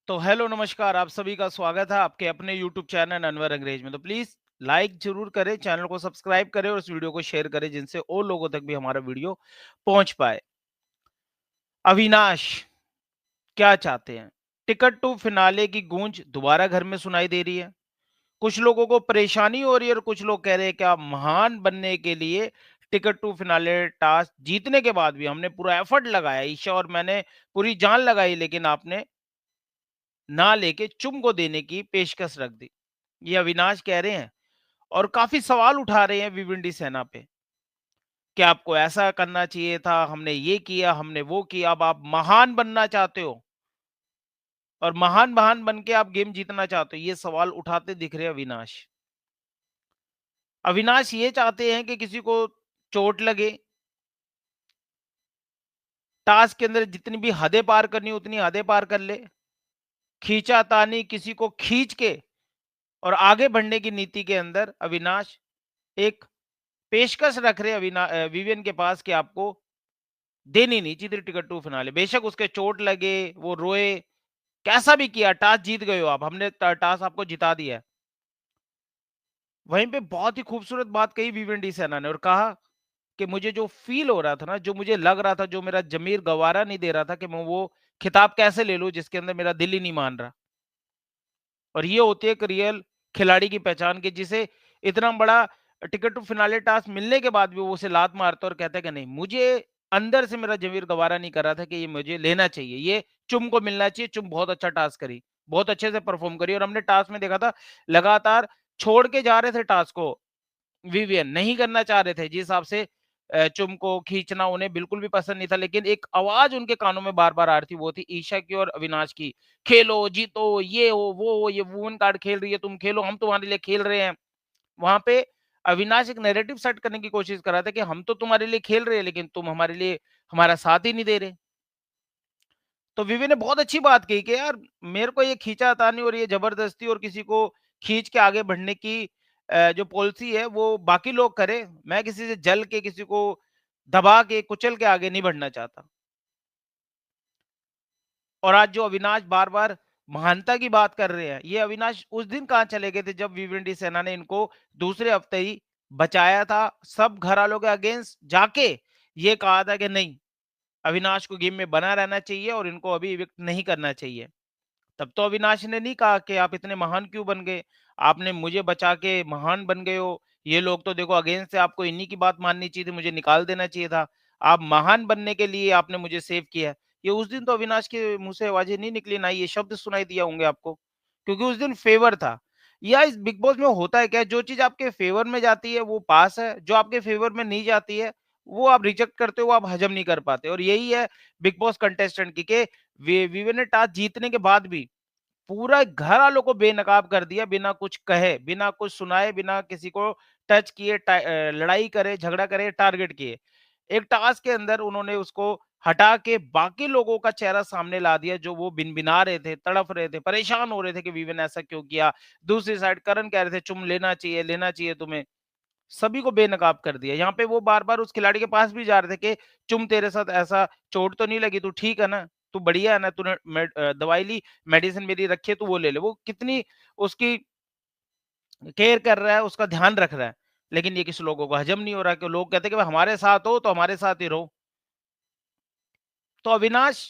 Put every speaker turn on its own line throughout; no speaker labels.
तो हेलो नमस्कार, आप सभी का स्वागत है आपके अपने यूट्यूब चैनल अनवर अंग्रेज में। तो प्लीज़ लाइक ज़रूर करें, चैनल को सब्सक्राइब करें और इस वीडियो को शेयर करें जिनसे और लोगों तक भी हमारा वीडियो पहुँच पाए। अविनाश क्या चाहते हैं? टिकट टू फिनाले की गूंज दोबारा घर में सुनाई दे रही है। कुछ लोगों को परेशानी हो रही है और कुछ लोग कह रहे हैं कि आप महान बनने के लिए टिकट टू फिनाले टास्क जीतने के बाद भी हमने पूरा एफर्ट लगाया, ईशा और मैंने पूरी जान लगाई लेकिन आपने ना लेके चुम को देने की पेशकश रख दी। ये अविनाश कह रहे हैं और काफ़ी सवाल उठा रहे हैं भिवंडी सेना पे, कि आपको ऐसा करना चाहिए था, हमने ये किया, हमने वो किया, अब आप महान बनना चाहते हो और महान-महान बन के आप गेम जीतना चाहते हो, ये सवाल उठाते दिख रहे हैं अविनाश। अविनाश ये चाहते हैं कि किसी को चोट लगे, टास्क के अंदर जितनी भी हदें पार करनी हो उतनी हदें पार कर ले, खींचातानी किसी को खींच के और आगे बढ़ने की नीति के अंदर अविनाश एक पेशकश रख रहे हैं विवियन के पास कि आपको देनी नहीं चाहिए थी टिकट टू फिनाले। बेशक उसके चोट लगे, वो रोए, कैसा भी किया, टॉस जीत गए हो आप, हमने टॉस आपको जिता दिया है। वहीं पे बहुत ही खूबसूरत बात कही भिवंडी सेना ने और कहा कि मुझे जो फ़ील हो रहा था ना, जो मुझे लग रहा था, जो मेरा ज़मीर गवारा नहीं दे रहा था कि मैं वो खिताब कैसे ले लूँ जिसके अंदर मेरा दिल ही नहीं मान रहा। और ये होती है एक रियल खिलाड़ी की पहचान कि जिसे इतना बड़ा टिकट टू फिनाले टास्क मिलने के बाद भी वो उसे लात मारता है और कहता है कि नहीं, मुझे अंदर से मेरा ज़मीर गवारा नहीं कर रहा था कि ये मुझे लेना चाहिए, ये चुम को मिलना चाहिए। चुम बहुत अच्छा टास्क करी, बहुत अच्छे से परफ़ॉर्म करी और हमने टास्क में देखा था लगातार छोड़ के जा रहे थे टास्क को, विवियन नहीं करना चाह रहे थे जिस हिसाब से चुम को खींचना उन्हें बिल्कुल भी पसंद नहीं था, लेकिन एक आवाज़ उनके कानों में बार-बार आ रही थी, वो थी ईशा की और अविनाश की। खेलो, जीतो, ये हो, वो हो, ये वुमेन कार्ड खेल रही है, तुम खेलो, हम तुम्हारे लिए खेल रहे हैं। वहाँ पे अविनाश एक नैरेटिव सेट करने की कोशिश कर रहा था कि हम तो तुम्हारे लिए खेल रहे हैं, लेकिन तुम हमारे लिए हमारा साथ ही नहीं दे रहे। तो विवे ने बहुत अच्छी बात कही कि यार मेरे को ये खींचातानी और ये ज़बरदस्ती और किसी को खींच के आगे बढ़ने की जो पॉलिसी है वो बाकी लोग करें। मैं किसी से जल के, किसी को दबा के, कुचल के आगे नहीं बढ़ना चाहता। और आज जो अविनाश बार-बार महानता की बात कर रहे हैं, ये अविनाश उस दिन कहाँ चले गए थे जब भिवंडी सेना ने इनको दूसरे हफ्ते ही बचाया था। सब घरवालों के अगेंस्ट जाके ये कहा था कि नहीं, अविनाश को गेम में बना रहना चाहिए और इनको अभी इविक्ट नहीं करना चाहिए। तब तो अविनाश ने नहीं कहा कि आप इतने महान क्यों बन गए? आपने मुझे बचा के महान बन गए हो। ये लोग तो देखो अगेंस्ट है, आपको इन्हीं की बात माननी चाहिए थी, मुझे निकाल देना चाहिए था। आप महान बनने के लिए आपने मुझे सेव किया है। ये उस दिन तो अविनाश के मुँह से आवाज़ें नहीं निकली, ना ये शब्द सुनाई दिया होंगे आपको, क्योंकि उस दिन फेवर था। या इस बिग बॉस में होता है क्या, जो चीज़ आपके फेवर में जाती है वो पास है, जो आपके फेवर में नहीं जाती है, वो आप रिजेक्ट करते हो, वो आप हज़म नहीं कर पाते और यही है बिग बॉस कंटेस्टेंट की कि विवेक ने टास्क जीतने के बाद भी पूरा घर वालों को बेनकाब कर दिया बिना कुछ कहे, बिना कुछ सुनाए, बिना किसी को टच किए, लड़ाई करे, झगड़ा करे, टारगेट किए। एक टास्क के अंदर उन्होंने उसको हटा के बाकी लोगों का चेहरा सामने ला दिया जो वो भिनभिना रहे थे, तड़फ रहे थे, परेशान हो रहे थे कि विवे ने ऐसा क्यों किया। दूसरी साइड करण कह रहे थे चुम लेना चाहिए तुम्हें। सभी को बेनकाब कर दिया। यहाँ पे वो बार-बार उस खिलाड़ी के पास भी जा रहे थे कि चुम तेरे साथ ऐसा चोट तो नहीं लगी, तू ठीक है ना? तू बढ़िया है ना? तूने दवाई ली, मेडिसिन मेरी रखी है, तू वो ले ले। वो कितनी उसकी केयर कर रहा है, उसका ध्यान रख रहा है। लेकिन ये किसी लोगों को हज़म नहीं हो रहा कि लोग कहते हैं कि भाई हमारे साथ हो, तो हमारे साथ ही रहो। तो अविनाश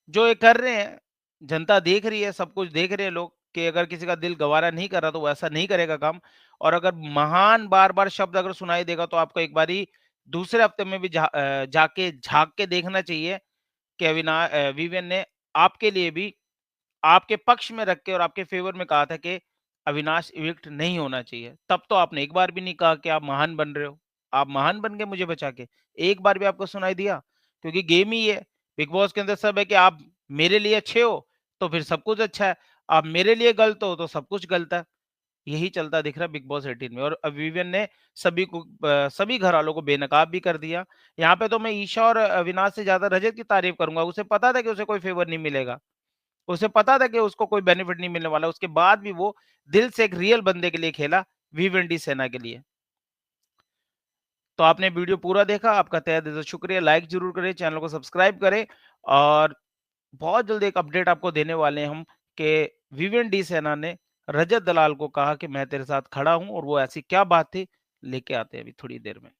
जो ये कर रहे हैं, जनता देख रही है, सब कुछ देख रहे हैं लोग कि अगर किसी का दिल गवारा नहीं कर रहा, तो वो ऐसा नहीं करेगा काम। और अगर महान बार-बार शब्द अगर सुनाई देगा, तो आपको एक बारी दूसरे हफ्ते में भी जाके झाँक के देखना चाहिए कि विवियन ने आपके लिए भी आपके पक्ष में रख के और आपके फ़ेवर में कहा था कि अविनाश इविक्ट नहीं होना चाहिए। तब तो आपने एक बार भी नहीं कहा कि आप महान बन रहे हो। आप महान बन गए मुझे बचा के। एक बार भी आपको सुनाई दिया? क्योंकि गेम ही है। बिग बॉस के अंदर सब है कि आप मेरे लिए अच्छे हो, तो फिर सब कुछ अच्छा है। आप मेरे लिए गलत हो, तो सब कुछ गलत है। यही चलता दिख रहा है बिग बॉस 18 में और विवियन ने सभी घरवालों को बेनकाब भी कर दिया। यहाँ पे तो मैं ईशा और अविनाश से ज़्यादा रजत की तारीफ़ करूँगा। उसे पता था कि उसे कोई फ़ेवर नहीं मिलेगा। उसे पता था कि उसको कोई बेनिफिट नहीं मिलने वाला, उसके बाद भी वो दिल से एक रियल बंदे के लिए खेला, भिवंडी सेना के लिए। तो आपने वीडियो पूरा देखा, आपका तहे दिल से शुक्रिया, लाइक ज़रूर करें, चैनल को सब्सक्राइब करें और बहुत जल्द एक अपडेट आपको देने वाले हैं हम कि विवेन डी सेना ने रजत दलाल को कहा कि मैं तेरे साथ खड़ा हूँ, और वो ऐसी क्या बात थी, लेके आते हैं अभी थोड़ी देर में।